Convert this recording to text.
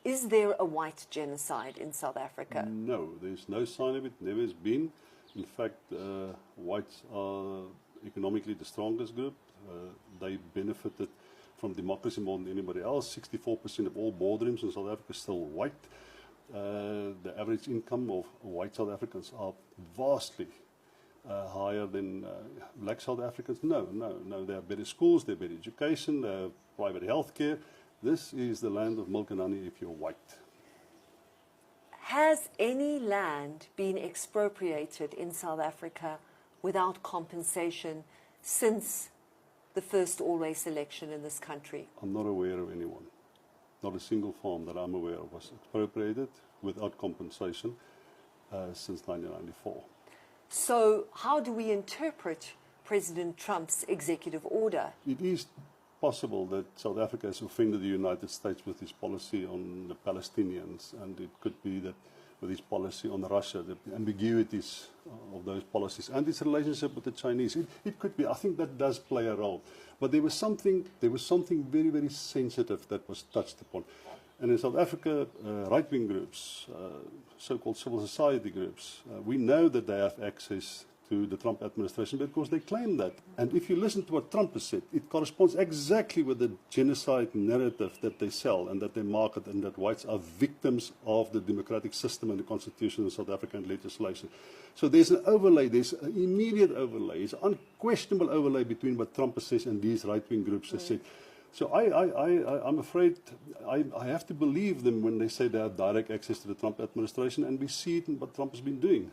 Is there a white genocide in South Africa? No, there's no sign of it, never has been. In fact, whites are economically the strongest group. They benefited from democracy more than anybody else. 64% of all boardrooms in South Africa are still white. The average income of white South Africans are vastly higher than black South Africans. No. They have better schools, they have better education, they have private health care. This is the land of milk and honey if you're white. Has any land been expropriated in South Africa without compensation since the first all-race election in this country? I'm not aware of anyone. Not a single farm that I'm aware of was expropriated without compensation since 1994. So how do we interpret President Trump's executive order? It is possible that South Africa has offended the United States with his policy on the Palestinians, and it could be that with his policy on Russia, the ambiguities of those policies, and its relationship with the Chinese. It could be. I think that does play a role. But there was something very, very sensitive that was touched upon. And in South Africa, right-wing groups, so-called civil society groups, we know that they have access to the Trump administration because they claim that. And if you listen to what Trump has said, it corresponds exactly with the genocide narrative that they sell and that they market, and that whites are victims of the democratic system and the constitution in South African legislation. So there's an overlay, there's an immediate overlay, it's an unquestionable overlay between what Trump says and these right-wing groups have said. So I'm afraid I have to believe them when they say they have direct access to the Trump administration, and we see it in what Trump has been doing.